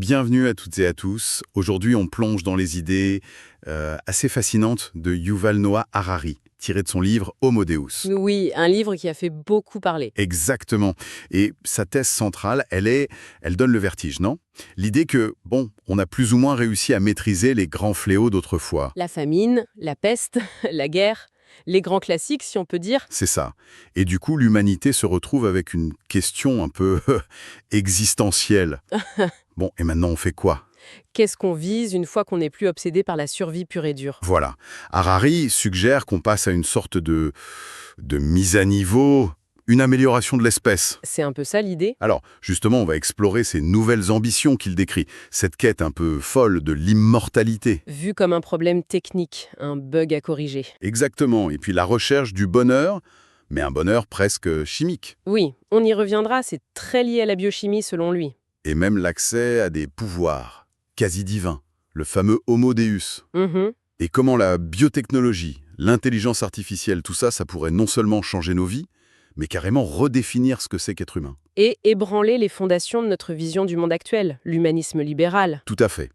Bienvenue à toutes et à tous. Aujourd'hui, on plonge dans les idées assez fascinantes de Yuval Noah Harari, tiré de son livre Homo Deus. Oui, un livre qui a fait beaucoup parler. Exactement. Et sa thèse centrale, elle donne le vertige, non? L'idée que, on a plus ou moins réussi à maîtriser les grands fléaux d'autrefois. La famine, la peste, la guerre, les grands classiques, si on peut dire. C'est ça. Et du coup, l'humanité se retrouve avec une question un peu existentielle. Et maintenant, on fait quoi? Qu'est-ce qu'on vise une fois qu'on n'est plus obsédé par la survie pure et dure? Voilà. Harari suggère qu'on passe à une sorte de mise à niveau, une amélioration de l'espèce. C'est un peu ça l'idée? Alors, justement, on va explorer ces nouvelles ambitions qu'il décrit, cette quête un peu folle de l'immortalité. Vu comme un problème technique, un bug à corriger. Exactement. Et puis la recherche du bonheur, mais un bonheur presque chimique. Oui, on y reviendra, c'est très lié à la biochimie selon lui. Et même l'accès à des pouvoirs quasi divins, le fameux Homo Deus. Mhm. Et comment la biotechnologie, l'intelligence artificielle, tout ça, ça pourrait non seulement changer nos vies, mais carrément redéfinir ce que c'est qu'être humain. Et ébranler les fondations de notre vision du monde actuel, l'humanisme libéral. Tout à fait.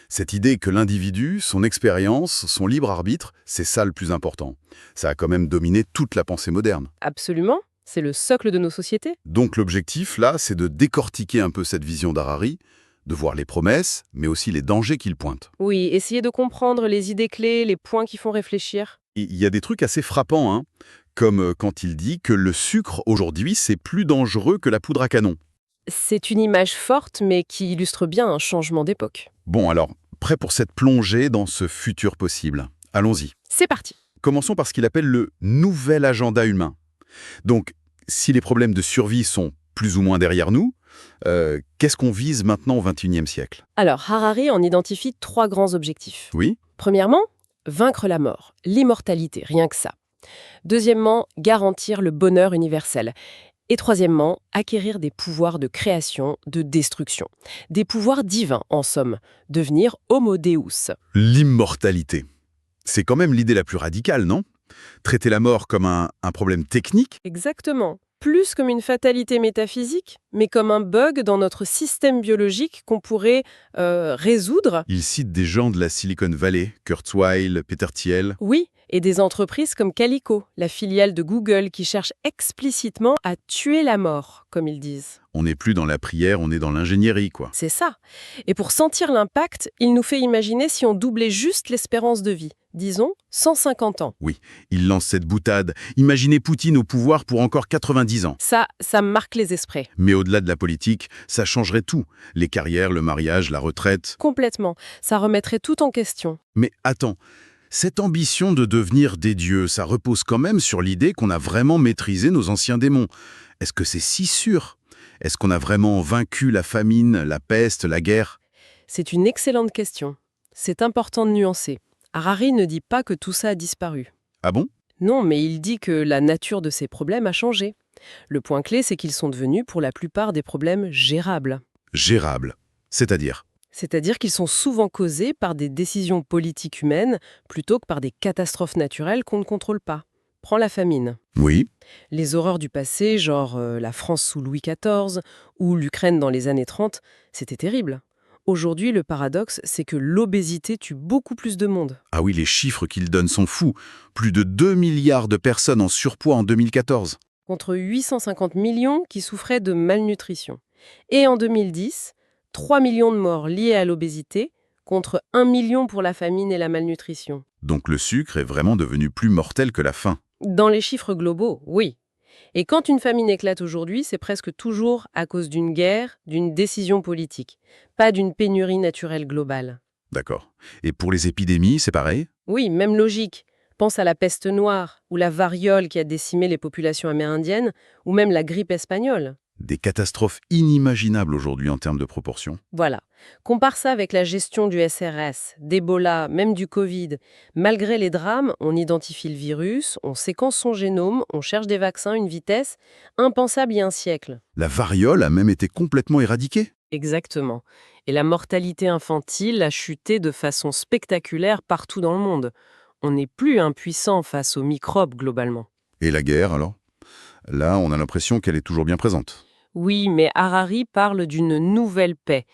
Cette idée que l'individu, son expérience, son libre arbitre, c'est ça le plus important. Ça a quand même dominé toute la pensée moderne. Absolument, c'est le socle de nos sociétés. Donc l'objectif, là, c'est de décortiquer un peu cette vision d'Harari, de voir les promesses, mais aussi les dangers qu'il pointe. Oui, essayer de comprendre les idées clés, les points qui font réfléchir. Il y a des trucs assez frappants, comme quand il dit que le sucre, aujourd'hui, c'est plus dangereux que la poudre à canon. C'est une image forte, mais qui illustre bien un changement d'époque. Bon, alors, prêt pour cette plongée dans ce futur possible? Allons-y. C'est parti. Commençons par ce qu'il appelle le nouvel agenda humain. Donc, si les problèmes de survie sont plus ou moins derrière nous, qu'est-ce qu'on vise maintenant au XXIe siècle? Alors, Harari en identifie 3 grands objectifs. Oui? Premièrement, vaincre la mort, l'immortalité, rien que ça. Deuxièmement, garantir le bonheur universel. Et troisièmement, acquérir des pouvoirs de création, de destruction. Des pouvoirs divins, en somme. Devenir Homo Deus. L'immortalité. C'est quand même l'idée la plus radicale, non? Traiter la mort comme un problème technique? Exactement. Plus comme une fatalité métaphysique, mais comme un bug dans notre système biologique qu'on pourrait résoudre. Il cite des gens de la Silicon Valley, Kurzweil, Peter Thiel. Oui, et des entreprises comme Calico, la filiale de Google, qui cherche explicitement à tuer la mort, comme ils disent. On n'est plus dans la prière, on est dans l'ingénierie, quoi. C'est ça. Et pour sentir l'impact, il nous fait imaginer si on doublait juste l'espérance de vie. Disons 150 ans. Oui, il lance cette boutade. Imaginez Poutine au pouvoir pour encore 90 ans. Ça marque les esprits. Mais au-delà de la politique, ça changerait tout. Les carrières, le mariage, la retraite. Complètement. Ça remettrait tout en question. Mais attends, cette ambition de devenir des dieux, ça repose quand même sur l'idée qu'on a vraiment maîtrisé nos anciens démons. Est-ce que c'est si sûr? Est-ce qu'on a vraiment vaincu la famine, la peste, la guerre? C'est une excellente question. C'est important de nuancer. Harari ne dit pas que tout ça a disparu. Ah bon? Non, mais il dit que la nature de ces problèmes a changé. Le point clé, c'est qu'ils sont devenus, pour la plupart, des problèmes gérables. Gérable. C'est-à-dire? C'est-à-dire qu'ils sont souvent causés par des décisions politiques humaines plutôt que par des catastrophes naturelles qu'on ne contrôle pas. Prends la famine. Oui. Les horreurs du passé, genre la France sous Louis XIV ou l'Ukraine dans les années 30, c'était terrible. Aujourd'hui, le paradoxe, c'est que l'obésité tue beaucoup plus de monde. Ah oui, les chiffres qu'il donne sont fous. Plus de 2 milliards de personnes en surpoids en 2014. Contre 850 millions qui souffraient de malnutrition. Et en 2010, 3 millions de morts liés à l'obésité contre 1 million pour la famine et la malnutrition. Donc le sucre est vraiment devenu plus mortel que la faim. Dans les chiffres globaux, oui. Et quand une famine éclate aujourd'hui, c'est presque toujours à cause d'une guerre, d'une décision politique, pas d'une pénurie naturelle globale. D'accord. Et pour les épidémies, c'est pareil? Oui, même logique. Pense à la peste noire, ou la variole qui a décimé les populations amérindiennes, ou même la grippe espagnole. Des catastrophes inimaginables aujourd'hui en termes de proportions. Voilà. Compare ça avec la gestion du SRS, d'Ebola, même du Covid. Malgré les drames, on identifie le virus, on séquence son génome, on cherche des vaccins à une vitesse impensable il y a un siècle. La variole a même été complètement éradiquée. Exactement. Et la mortalité infantile a chuté de façon spectaculaire partout dans le monde. On n'est plus impuissant face aux microbes globalement. Et la guerre, alors? Là, on a l'impression qu'elle est toujours bien présente. Oui, mais Harari parle d'une nouvelle paix.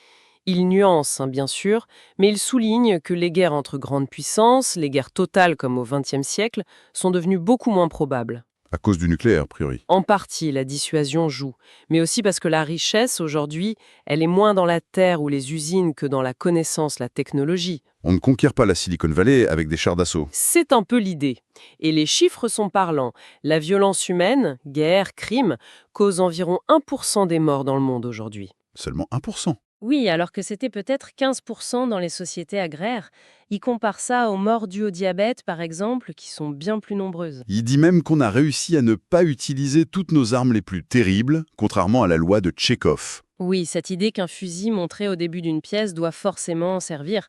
Il nuance, bien sûr, mais il souligne que les guerres entre grandes puissances, les guerres totales comme au XXe siècle, sont devenues beaucoup moins probables. À cause du nucléaire, a priori. En partie, la dissuasion joue, mais aussi parce que la richesse, aujourd'hui, elle est moins dans la terre ou les usines que dans la connaissance, la technologie. On ne conquiert pas la Silicon Valley avec des chars d'assaut. C'est un peu l'idée. Et les chiffres sont parlants. La violence humaine, guerre, crime, cause environ 1% des morts dans le monde aujourd'hui. Seulement 1%. Oui, alors que c'était peut-être 15% dans les sociétés agraires. Il compare ça aux morts dues au diabète, par exemple, qui sont bien plus nombreuses. Il dit même qu'on a réussi à ne pas utiliser toutes nos armes les plus terribles, contrairement à la loi de Tchekhov. Oui, cette idée qu'un fusil montré au début d'une pièce doit forcément en servir.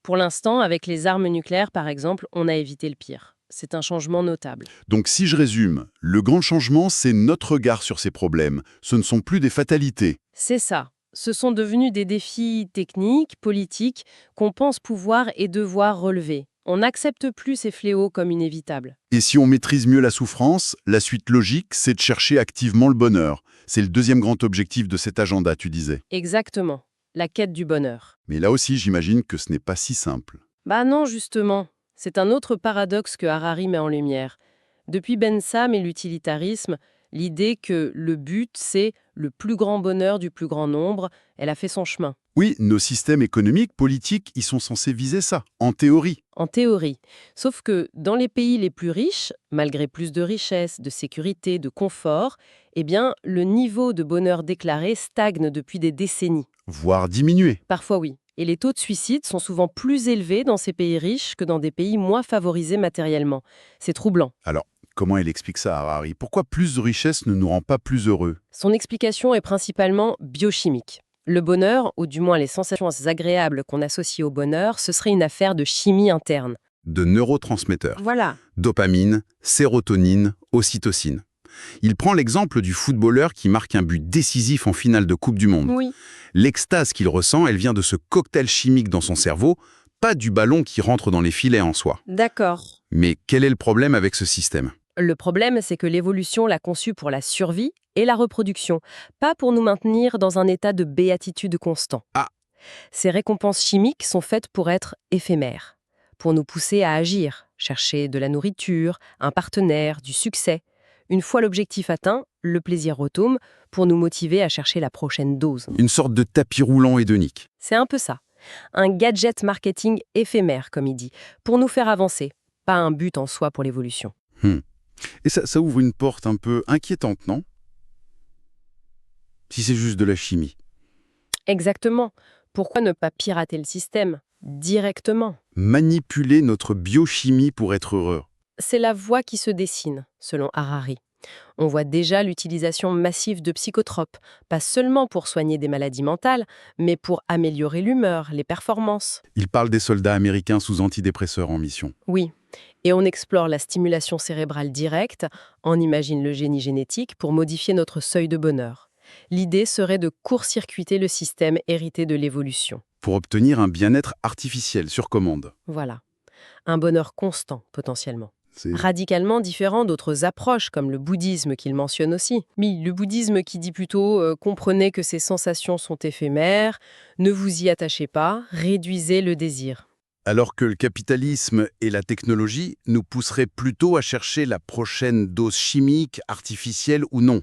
Pour l'instant, avec les armes nucléaires, par exemple, on a évité le pire. C'est un changement notable. Donc si je résume, le grand changement, c'est notre regard sur ces problèmes. Ce ne sont plus des fatalités. C'est ça. Ce sont devenus des défis techniques, politiques, qu'on pense pouvoir et devoir relever. On n'accepte plus ces fléaux comme inévitables. Et si on maîtrise mieux la souffrance, la suite logique, c'est de chercher activement le bonheur. C'est le deuxième grand objectif de cet agenda, tu disais. Exactement. La quête du bonheur. Mais là aussi, j'imagine que ce n'est pas si simple. Bah non, justement. C'est un autre paradoxe que Harari met en lumière. Depuis Ben Sam et l'utilitarisme, l'idée que le but, c'est le plus grand bonheur du plus grand nombre, elle a fait son chemin. Oui, nos systèmes économiques, politiques, ils sont censés viser ça, en théorie. En théorie. Sauf que dans les pays les plus riches, malgré plus de richesse, de sécurité, de confort, eh bien, le niveau de bonheur déclaré stagne depuis des décennies. Voire diminuer. Parfois oui. Et les taux de suicide sont souvent plus élevés dans ces pays riches que dans des pays moins favorisés matériellement. C'est troublant. Alors, comment elle explique ça, Harari? Pourquoi plus de richesse ne nous rend pas plus heureux? Son explication est principalement biochimique. Le bonheur, ou du moins les sensations agréables qu'on associe au bonheur, ce serait une affaire de chimie interne. De neurotransmetteurs. Voilà. Dopamine, sérotonine, ocytocine. Il prend l'exemple du footballeur qui marque un but décisif en finale de Coupe du Monde. Oui. L'extase qu'il ressent, elle vient de ce cocktail chimique dans son cerveau, pas du ballon qui rentre dans les filets en soi. D'accord. Mais quel est le problème avec ce système? Le problème, c'est que l'évolution l'a conçu pour la survie et la reproduction, pas pour nous maintenir dans un état de béatitude constant. Ah. Ces récompenses chimiques sont faites pour être éphémères, pour nous pousser à agir, chercher de la nourriture, un partenaire, du succès. Une fois l'objectif atteint, le plaisir retombe pour nous motiver à chercher la prochaine dose. Une sorte de tapis roulant hédonique. C'est un peu ça. Un gadget marketing éphémère, comme il dit, pour nous faire avancer, pas un but en soi pour l'évolution. Et ça ouvre une porte un peu inquiétante, non? Si c'est juste de la chimie. Exactement. Pourquoi ne pas pirater le système directement? Manipuler notre biochimie pour être heureux. C'est la voie qui se dessine, selon Harari. On voit déjà l'utilisation massive de psychotropes, pas seulement pour soigner des maladies mentales, mais pour améliorer l'humeur, les performances. Il parle des soldats américains sous antidépresseurs en mission. Oui, et on explore la stimulation cérébrale directe, on imagine le génie génétique pour modifier notre seuil de bonheur. L'idée serait de court-circuiter le système hérité de l'évolution. Pour obtenir un bien-être artificiel sur commande. Voilà. Un bonheur constant, potentiellement. C'est Radicalement différent d'autres approches, comme le bouddhisme qu'il mentionne aussi. Mais le bouddhisme qui dit plutôt comprenez que ces sensations sont éphémères, ne vous y attachez pas, réduisez le désir. Alors que le capitalisme et la technologie nous pousseraient plutôt à chercher la prochaine dose chimique, artificielle ou non.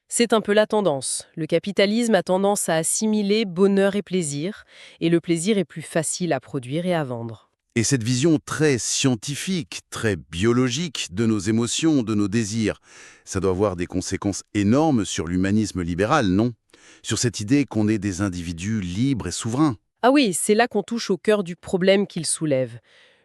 C'est un peu la tendance. Le capitalisme a tendance à assimiler bonheur et plaisir, et le plaisir est plus facile à produire et à vendre. Et cette vision très scientifique, très biologique de nos émotions, de nos désirs, ça doit avoir des conséquences énormes sur l'humanisme libéral, non? Sur cette idée qu'on est des individus libres et souverains. Ah oui, c'est là qu'on touche au cœur du problème qu'il soulève.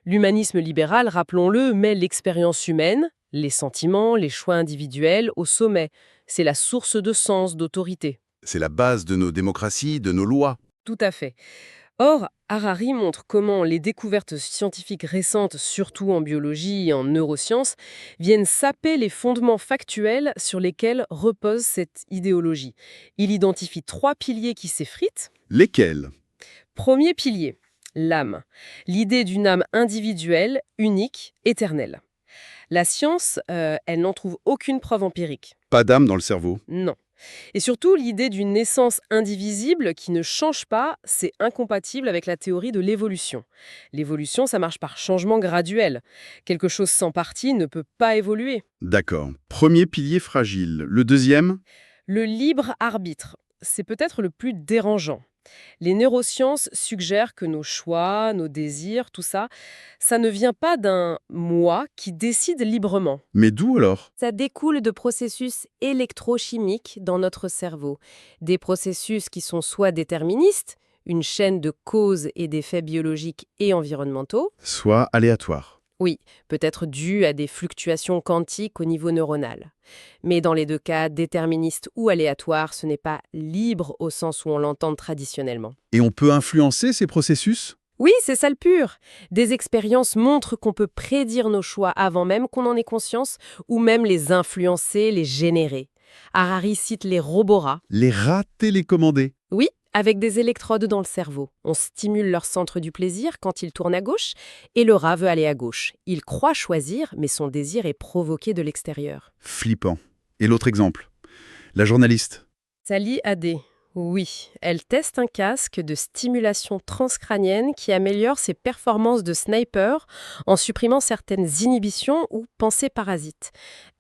L'humanisme libéral, rappelons-le, met l'expérience humaine, les sentiments, les choix individuels au sommet. C'est la source de sens, d'autorité. C'est la base de nos démocraties, de nos lois. Tout à fait. Or, Harari montre comment les découvertes scientifiques récentes, surtout en biologie et en neurosciences, viennent saper les fondements factuels sur lesquels repose cette idéologie. Il identifie 3 piliers qui s'effritent. Lesquels? Premier pilier, l'âme. L'idée d'une âme individuelle, unique, éternelle. La science, elle n'en trouve aucune preuve empirique. Pas d'âme dans le cerveau. Non. Et surtout, l'idée d'une naissance indivisible qui ne change pas, c'est incompatible avec la théorie de l'évolution. L'évolution, ça marche par changement graduel. Quelque chose sans partie ne peut pas évoluer. D'accord. Premier pilier fragile. Le deuxième? Le libre arbitre, c'est peut-être le plus dérangeant. Les neurosciences suggèrent que nos choix, nos désirs, tout ça, ça ne vient pas d'un moi qui décide librement. Mais d'où alors? Ça découle de processus électrochimiques dans notre cerveau. Des processus qui sont soit déterministes, une chaîne de causes et d'effets biologiques et environnementaux, Soit aléatoire. oui, peut-être dû à des fluctuations quantiques au niveau neuronal. Mais dans les deux cas, déterministe ou aléatoire, ce n'est pas libre au sens où on l'entend traditionnellement. Et on peut influencer ces processus? Oui, c'est ça le pur. Des expériences montrent qu'on peut prédire nos choix avant même qu'on en ait conscience, ou même les influencer, les générer. Harari cite les roborats. Les rats télécommandés. Oui, avec des électrodes dans le cerveau. On stimule leur centre du plaisir quand ils tournent à gauche, et le rat veut aller à gauche. Il croit choisir, mais son désir est provoqué de l'extérieur. Flippant. Et l'autre exemple? La journaliste. Sally Adé. Oui, elle teste un casque de stimulation transcrânienne qui améliore ses performances de sniper en supprimant certaines inhibitions ou pensées parasites.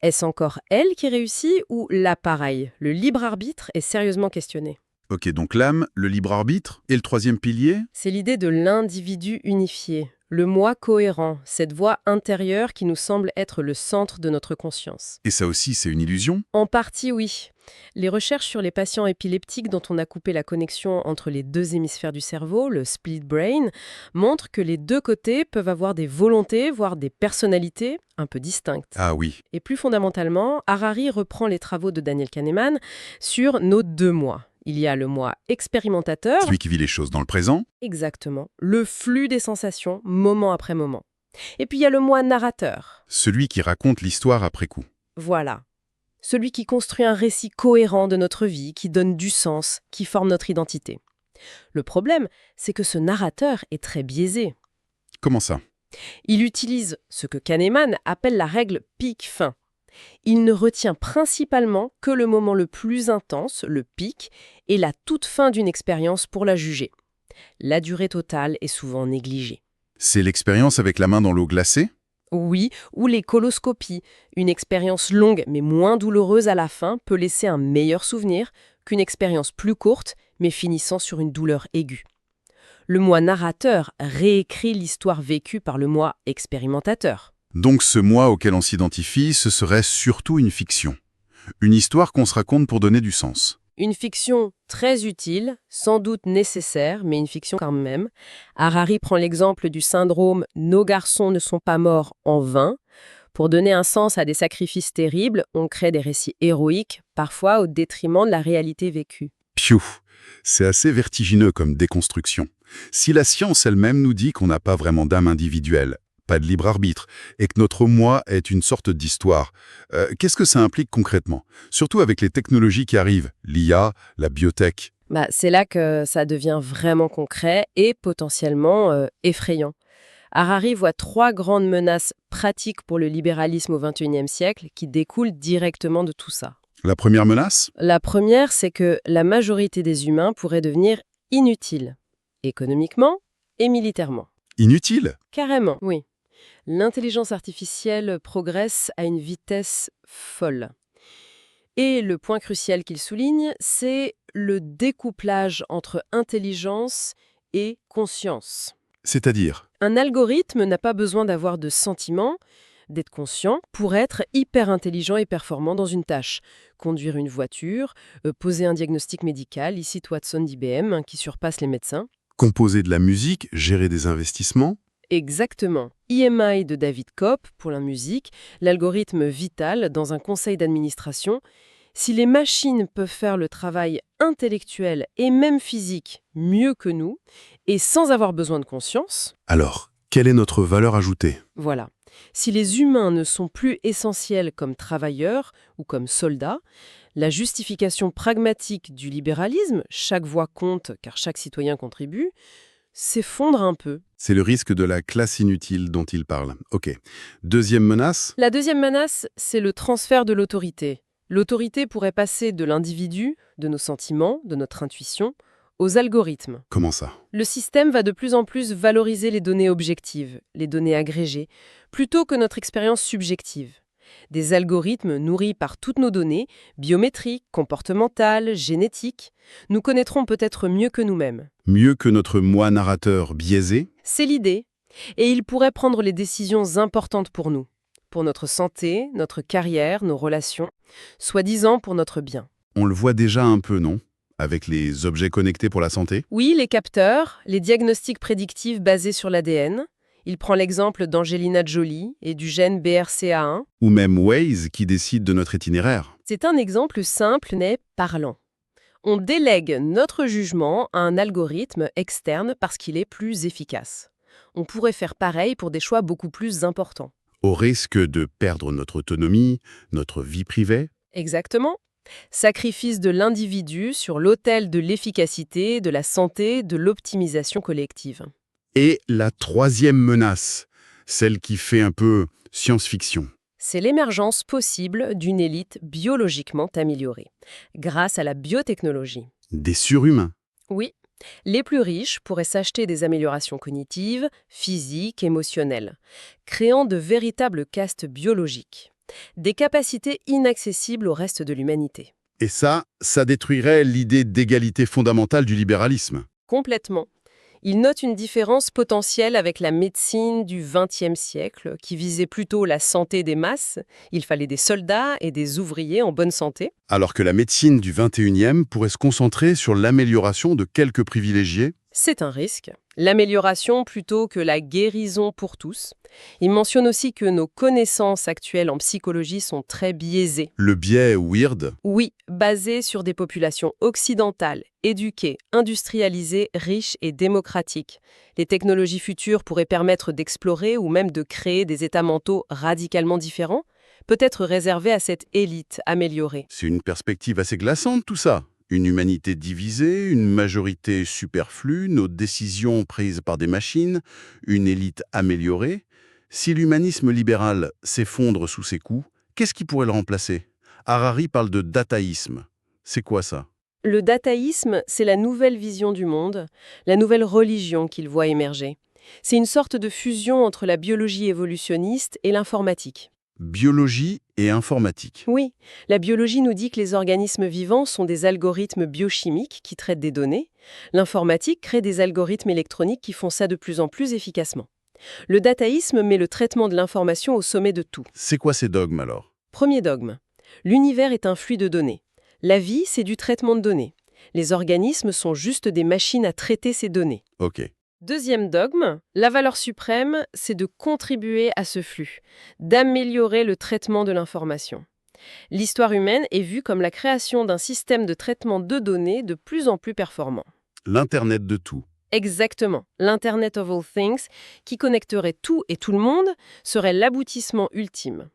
Est-ce encore elle qui réussit ou l'appareil? Le libre arbitre est sérieusement questionné. Ok, donc l'âme, le libre arbitre. Et le troisième pilier? C'est l'idée de l'individu unifié, le moi cohérent, cette voix intérieure qui nous semble être le centre de notre conscience. Et ça aussi, c'est une illusion? En partie, oui. Les recherches sur les patients épileptiques dont on a coupé la connexion entre les deux hémisphères du cerveau, le split brain, montrent que les deux côtés peuvent avoir des volontés, voire des personnalités un peu distinctes. Ah oui. Et plus fondamentalement, Harari reprend les travaux de Daniel Kahneman sur nos deux moi. Il y a le moi expérimentateur, Celui qui vit les choses dans le présent. exactement, le flux des sensations, moment après moment. Et puis il y a le moi narrateur. Celui qui raconte l'histoire après coup. Voilà. Celui qui construit un récit cohérent de notre vie, qui donne du sens, qui forme notre identité. Le problème, c'est que ce narrateur est très biaisé. Comment ça? Il utilise ce que Kahneman appelle la règle pic-fin. Il ne retient principalement que le moment le plus intense, le pic, et la toute fin d'une expérience pour la juger. La durée totale est souvent négligée. C'est l'expérience avec la main dans l'eau glacée? Oui, ou les coloscopies. Une expérience longue mais moins douloureuse à la fin peut laisser un meilleur souvenir qu'une expérience plus courte mais finissant sur une douleur aiguë. Le moi narrateur réécrit l'histoire vécue par le moi expérimentateur. Donc ce moi auquel on s'identifie, ce serait surtout une fiction. Une histoire qu'on se raconte pour donner du sens. Une fiction très utile, sans doute nécessaire, mais une fiction quand même. Harari prend l'exemple du syndrome « Nos garçons ne sont pas morts en vain ». Pour donner un sens à des sacrifices terribles, on crée des récits héroïques, parfois au détriment de la réalité vécue. Piou, c'est assez vertigineux comme déconstruction. Si la science elle-même nous dit qu'on n'a pas vraiment d'âme individuelle, pas de libre arbitre, et que notre moi est une sorte d'histoire, qu'est-ce que ça implique concrètement? Surtout avec les technologies qui arrivent, l'IA, la biotech. C'est là que ça devient vraiment concret et potentiellement effrayant. Harari voit 3 grandes menaces pratiques pour le libéralisme au XXIe siècle qui découlent directement de tout ça. La première menace? La première, c'est que la majorité des humains pourraient devenir inutiles, économiquement et militairement. Inutile? Carrément, oui. L'intelligence artificielle progresse à une vitesse folle. Et le point crucial qu'il souligne, c'est le découplage entre intelligence et conscience. C'est-à-dire? Un algorithme n'a pas besoin d'avoir de sentiments, d'être conscient, pour être hyper intelligent et performant dans une tâche. Conduire une voiture, poser un diagnostic médical, ici Watson d'IBM, qui surpasse les médecins. Composer de la musique, gérer des investissements? Exactement. EMI de David Kopp pour la musique, l'algorithme vital dans un conseil d'administration. Si les machines peuvent faire le travail intellectuel et même physique mieux que nous, et sans avoir besoin de conscience, Alors, quelle est notre valeur ajoutée? voilà. Si les humains ne sont plus essentiels comme travailleurs ou comme soldats, la justification pragmatique du libéralisme, chaque voix compte car chaque citoyen contribue, s'effondre un peu. C'est le risque de la classe inutile dont il parle. Ok. Deuxième menace? La deuxième menace, c'est le transfert de l'autorité. L'autorité pourrait passer de l'individu, de nos sentiments, de notre intuition, aux algorithmes. Comment ça? Le système va de plus en plus valoriser les données objectives, les données agrégées, plutôt que notre expérience subjective. Des algorithmes nourris par toutes nos données, biométriques, comportementales, génétiques, nous connaîtrons peut-être mieux que nous-mêmes. Mieux que notre moi narrateur biaisé? C'est l'idée. Et ils pourraient prendre les décisions importantes pour nous, pour notre santé, notre carrière, nos relations, soi-disant pour notre bien. On le voit déjà un peu, non? Avec les objets connectés pour la santé? Oui, les capteurs, les diagnostics prédictifs basés sur l'ADN. Il prend l'exemple d'Angelina Jolie et du gène BRCA1. Ou même Waze qui décide de notre itinéraire? C'est un exemple simple mais parlant. On délègue notre jugement à un algorithme externe parce qu'il est plus efficace. On pourrait faire pareil pour des choix beaucoup plus importants. Au risque de perdre notre autonomie, notre vie privée? Exactement. Sacrifice de l'individu sur l'autel de l'efficacité, de la santé, de l'optimisation collective. Et la troisième menace, celle qui fait un peu science-fiction. C'est l'émergence possible d'une élite biologiquement améliorée, grâce à la biotechnologie. Des surhumains. Oui, les plus riches pourraient s'acheter des améliorations cognitives, physiques, émotionnelles, créant de véritables castes biologiques. Des capacités inaccessibles au reste de l'humanité. Et ça détruirait l'idée d'égalité fondamentale du libéralisme. Complètement. Il note une différence potentielle avec la médecine du XXe siècle, qui visait plutôt la santé des masses. Il fallait des soldats et des ouvriers en bonne santé. Alors que la médecine du 21e pourrait se concentrer sur l'amélioration de quelques privilégiés. C'est un risque. L'amélioration plutôt que la guérison pour tous. Il mentionne aussi que nos connaissances actuelles en psychologie sont très biaisées. Le biais weird. Oui, basées sur des populations occidentales, éduquées, industrialisées, riches et démocratiques. Les technologies futures pourraient permettre d'explorer ou même de créer des états mentaux radicalement différents, peut-être réservés à cette élite améliorée. C'est une perspective assez glaçante tout ça. Une humanité divisée, une majorité superflue, nos décisions prises par des machines, une élite améliorée. Si l'humanisme libéral s'effondre sous ses coups, qu'est-ce qui pourrait le remplacer? Harari parle de dataïsme. C'est quoi ça? Le dataïsme, c'est la nouvelle vision du monde, la nouvelle religion qu'il voit émerger. C'est une sorte de fusion entre la biologie évolutionniste et l'informatique. Biologie et informatique. Oui, la biologie nous dit que les organismes vivants sont des algorithmes biochimiques qui traitent des données. L'informatique crée des algorithmes électroniques qui font ça de plus en plus efficacement. Le dataïsme met le traitement de l'information au sommet de tout. C'est quoi ces dogmes alors? Premier dogme. L'univers est un flux de données. La vie, c'est du traitement de données. Les organismes sont juste des machines à traiter ces données. Ok. Deuxième dogme, la valeur suprême, c'est de contribuer à ce flux, d'améliorer le traitement de l'information. L'histoire humaine est vue comme la création d'un système de traitement de données de plus en plus performant. L'Internet de tout. Exactement. L'Internet of All Things, qui connecterait tout et tout le monde, serait l'aboutissement ultime.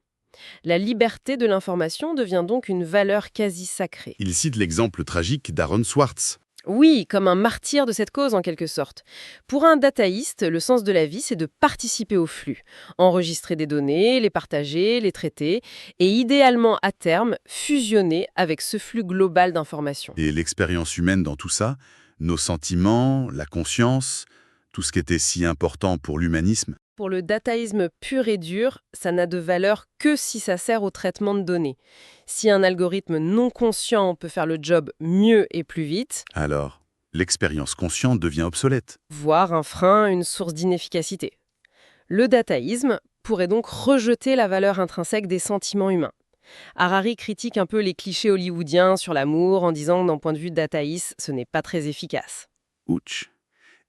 La liberté de l'information devient donc une valeur quasi sacrée. Il cite l'exemple tragique d'Aaron Swartz. Oui, comme un martyr de cette cause en quelque sorte. Pour un dataïste, le sens de la vie, c'est de participer au flux, enregistrer des données, les partager, les traiter, et idéalement à terme, fusionner avec ce flux global d'informations. Et l'expérience humaine dans tout ça, nos sentiments, la conscience, tout ce qui était si important pour l'humanisme. Pour le dataïsme pur et dur, ça n'a de valeur que si ça sert au traitement de données. Si un algorithme non conscient peut faire le job mieux et plus vite, Alors, l'expérience consciente devient obsolète. voire un frein, une source d'inefficacité. Le dataïsme pourrait donc rejeter la valeur intrinsèque des sentiments humains. Harari critique un peu les clichés hollywoodiens sur l'amour en disant que d'un point de vue dataïste, ce n'est pas très efficace. Ouch.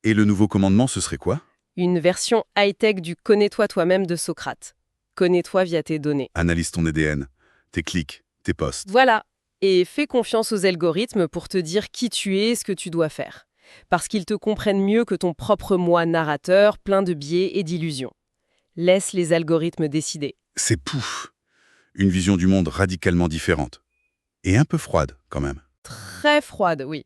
Et le nouveau commandement, ce serait quoi? Une version high-tech du « connais-toi toi-même » de Socrate. Connais-toi via tes données. Analyse ton ADN, tes clics, tes posts. Voilà. Et fais confiance aux algorithmes pour te dire qui tu es et ce que tu dois faire. Parce qu'ils te comprennent mieux que ton propre moi narrateur, plein de biais et d'illusions. Laisse les algorithmes décider. C'est pouf. Une vision du monde radicalement différente. Et un peu froide, quand même. Très froide, oui.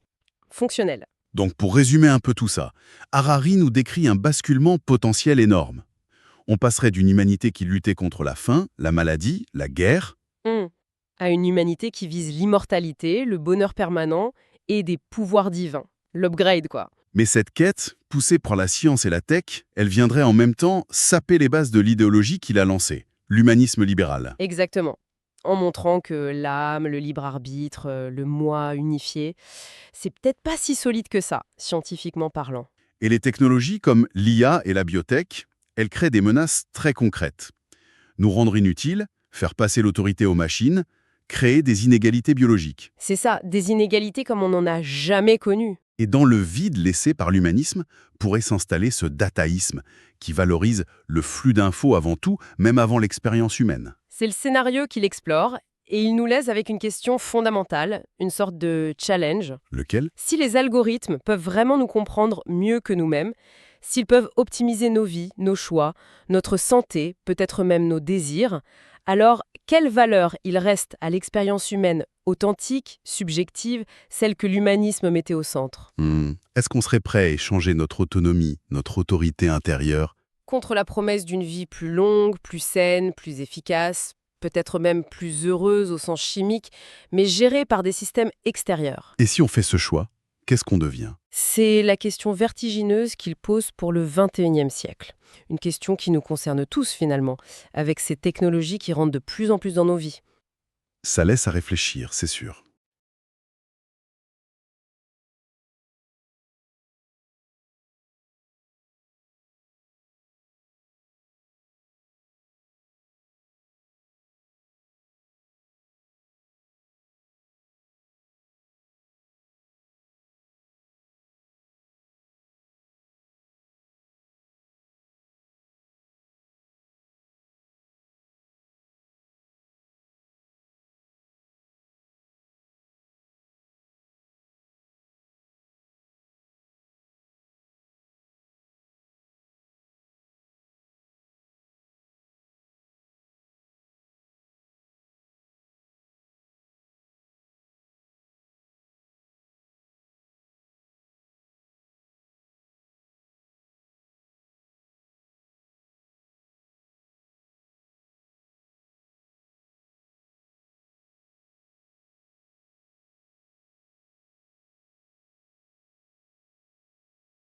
Fonctionnelle. Donc pour résumer un peu tout ça, Harari nous décrit un basculement potentiel énorme. On passerait d'une humanité qui luttait contre la faim, la maladie, la guerre, à une humanité qui vise l'immortalité, le bonheur permanent et des pouvoirs divins. L'upgrade, quoi. Mais cette quête, poussée par la science et la tech, elle viendrait en même temps saper les bases de l'idéologie qu'il a lancée, l'humanisme libéral. Exactement. En montrant que l'âme, le libre arbitre, le moi unifié, c'est peut-être pas si solide que ça, scientifiquement parlant. Et les technologies comme l'IA et la biotech, elles créent des menaces très concrètes. Nous rendre inutiles, faire passer l'autorité aux machines, créer des inégalités biologiques. C'est ça, des inégalités comme on n'en a jamais connu. Et dans le vide laissé par l'humanisme pourrait s'installer ce dataïsme qui valorise le flux d'infos avant tout, même avant l'expérience humaine. C'est le scénario qu'il explore et il nous laisse avec une question fondamentale, une sorte de challenge. Lequel? Si les algorithmes peuvent vraiment nous comprendre mieux que nous-mêmes, s'ils peuvent optimiser nos vies, nos choix, notre santé, peut-être même nos désirs, alors quelle valeur il reste à l'expérience humaine authentique, subjective, celle que l'humanisme mettait au centre? Est-ce qu'on serait prêt à échanger notre autonomie, notre autorité intérieure, Contre la promesse d'une vie plus longue, plus saine, plus efficace, peut-être même plus heureuse au sens chimique, mais gérée par des systèmes extérieurs? et si on fait ce choix, qu'est-ce qu'on devient? C'est la question vertigineuse qu'il pose pour le XXIe siècle. Une question qui nous concerne tous finalement, avec ces technologies qui rentrent de plus en plus dans nos vies. Ça laisse à réfléchir, c'est sûr.